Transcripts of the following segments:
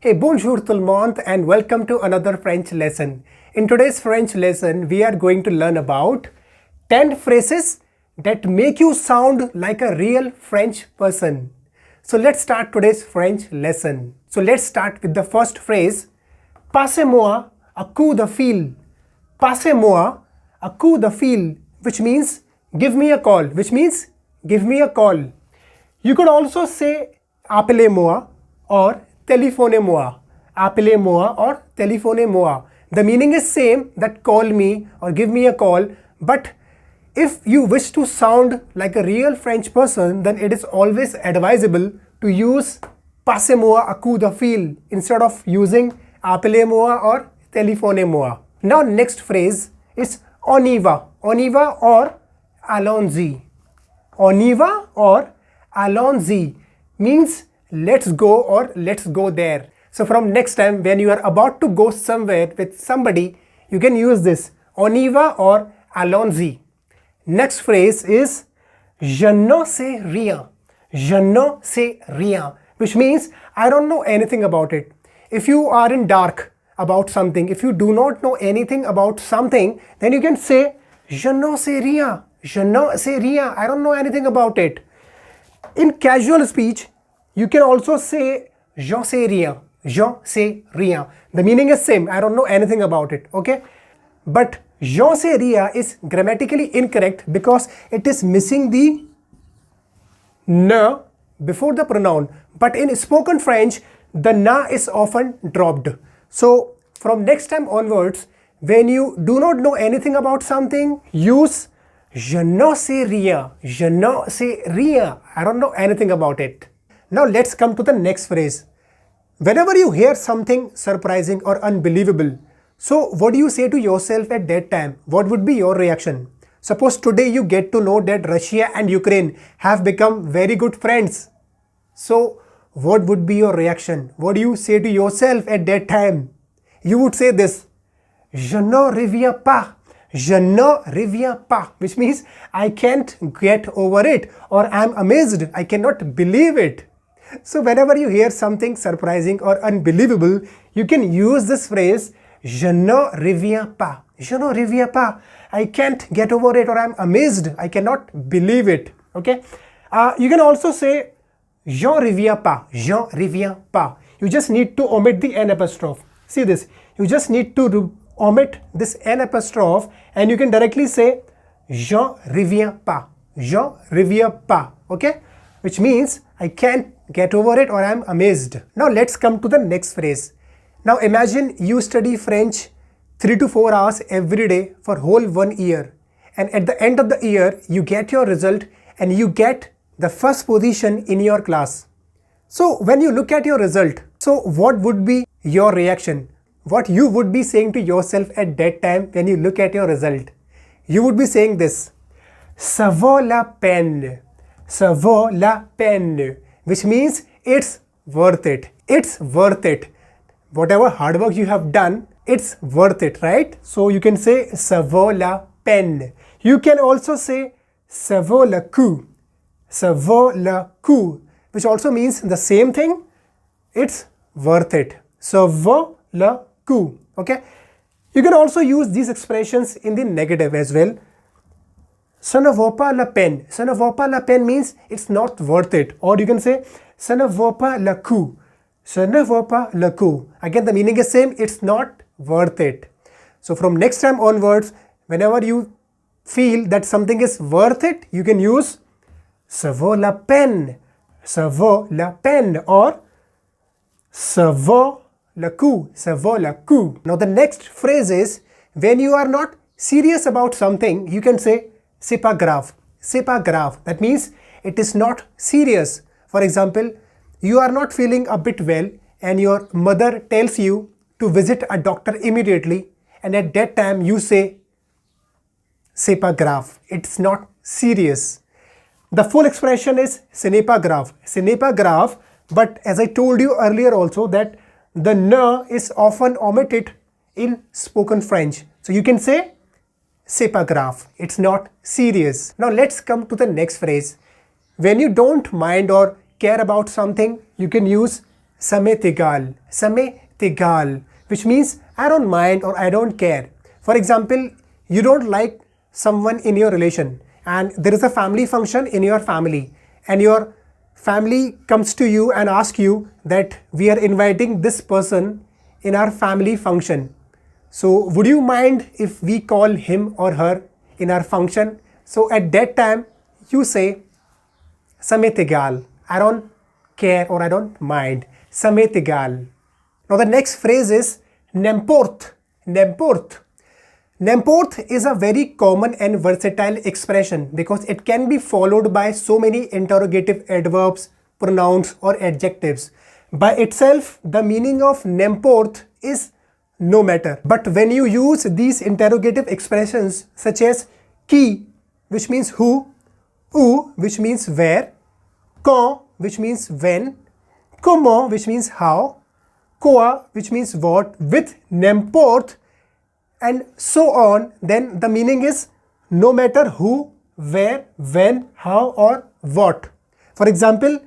Hey, bonjour tout le monde and welcome to another French lesson. In today's French lesson, we are going to learn about 10 phrases that make you sound like a real French person. So let's start today's French lesson. So let's start with the first phrase. Passez-moi un coup de fil. Passez-moi un coup de fil, which means give me a call, which means give me a call. You could also say appelez-moi or téléphonez-moi. Appelez-moi or téléphonez-moi. The meaning is same, that call me or give me a call, but if you wish to sound like a real French person, then it is always advisable to use passez-moi un coup de fil instead of using appelez-moi or téléphonez-moi. Now next phrase is on y va or allons-y. On y va or allons-y means let's go or let's go there. So from next time when you are about to go somewhere with somebody, you can use this on y va or allons-y. Next phrase is je ne sais rien. Je ne sais rien, which means I don't know anything about it. If you are in dark about something, if you do not know anything about something, then you can say je ne sais rien. Je ne sais rien. I don't know anything about it. In casual speech, you can also say j'en sais rien. J'en sais rien. The meaning is same. I don't know anything about it. Okay? But j'en sais rien is grammatically incorrect because it is missing the ne before the pronoun. But in spoken French, the na is often dropped. So from next time onwards, when you do not know anything about something, use je ne sais rien. Je ne sais rien. I don't know anything about it. Now let's come to the next phrase. Whenever you hear something surprising or unbelievable, so what do you say to yourself at that time? What would be your reaction? Suppose today you get to know that Russia and Ukraine have become very good friends. So what would be your reaction? What do you say to yourself at that time? You would say this, je ne reviens pas. Je ne reviens pas, which means I can't get over it or I'm amazed. I cannot believe it. So whenever you hear something surprising or unbelievable, you can use this phrase, je ne reviens pas. Je ne reviens pas. I can't get over it or I'm amazed. I cannot believe it. Okay. You can also say, j'en reviens pas. J'en reviens pas. You just need to omit the n apostrophe. See this. You just need to omit this n apostrophe and you can directly say, j'en reviens pas. J'en reviens pas. Okay. Which means I can't get over it or I'm amazed. Now let's come to the next phrase. Now imagine you study French 3 to 4 hours every day for whole 1 year. And at the end of the year, you get your result and you get the first position in your class. So when you look at your result, so what would be your reaction? What you would be saying to yourself at that time when you look at your result? You would be saying this, ça vaut la peine. Ça vaut la peine, which means it's worth it. It's worth it. Whatever hard work you have done, it's worth it, right? So you can say ça vaut la peine. You can also say ça vaut le coup. Ça vaut le coup, which also means the same thing. It's worth it. Ça vaut le coup. Okay. You can also use these expressions in the negative as well. Ça ne vaut pas la peine. Ça ne vaut pas la peine means it's not worth it. Or you can say ça ne vaut pas le coup. Ça ne vaut pas le coup. Again, the meaning is same. It's not worth it. So from next time onwards, whenever you feel that something is worth it, you can use ça vaut la peine. Ça vaut la peine or ça vaut le coup. Ça vaut le coup. Now the next phrase is when you are not serious about something, you can say c'est pas grave. C'est pas grave. That means it is not serious. For example, you are not feeling a bit well and your mother tells you to visit a doctor immediately, and at that time you say c'est pas grave. It's not serious. The full expression is ce n'est pas grave. Ce n'est pas grave, but as I told you earlier also that the ne is often omitted in spoken French. So you can say c'est pas grave. It's not serious. Now let's come to the next phrase. When you don't mind or care about something, you can use समय tegal. समय tegal, which means I don't mind or I don't care. For example, you don't like someone in your relation and there is a family function in your family and your family comes to you and asks you that we are inviting this person in our family function. So would you mind if we call him or her in our function? So at that time you say समय tegal. I don't care or I don't mind. समय tegal. Now the next phrase is Nemport. Nemport. Nemport is a very common and versatile expression because it can be followed by so many interrogative adverbs, pronouns or adjectives. By itself, the meaning of Nemport is no matter. But when you use these interrogative expressions such as qui, which means who, où, which means where, quand, which means when, comment, which means how, quoi, which means what, with Nemport, and so on, then the meaning is no matter who, where, when, how or what. For example,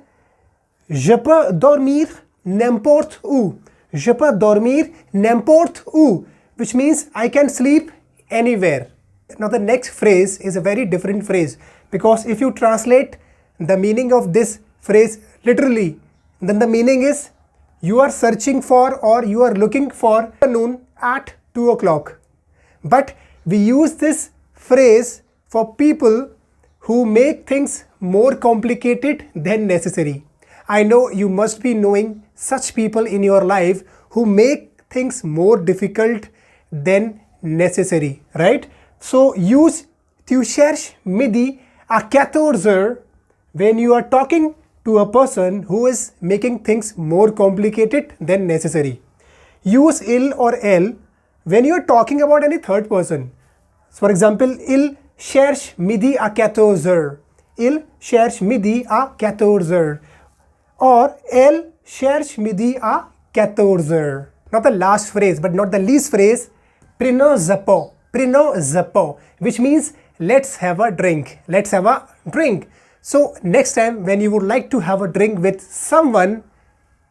je peux dormir n'importe où. Je peux dormir n'importe où, which means I can sleep anywhere. Now the next phrase is a very different phrase because if you translate the meaning of this phrase literally, then the meaning is you are searching for or you are looking for noon at 2 o'clock. But we use this phrase for people who make things more complicated than necessary. I know you must be knowing such people in your life who make things more difficult than necessary, right? So use tu cherches midi à 14h when you are talking to a person who is making things more complicated than necessary. Use il or elle when you are talking about any third person. So for example, il cherche midi à 14h. Il cherche midi à 14h. Or elle cherche midi à 14h. Now the last phrase, but not the least phrase, prenons zappo. Prenons zappo, which means let's have a drink. Let's have a drink. So next time when you would like to have a drink with someone,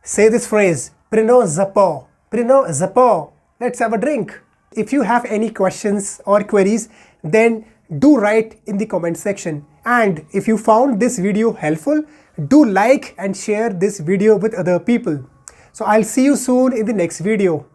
say this phrase, prenons zappo. Prenons zappo. Let's have a drink. If you have any questions or queries, then do write in the comment section. And if you found this video helpful, do like and share this video with other people. So I'll see you soon in the next video.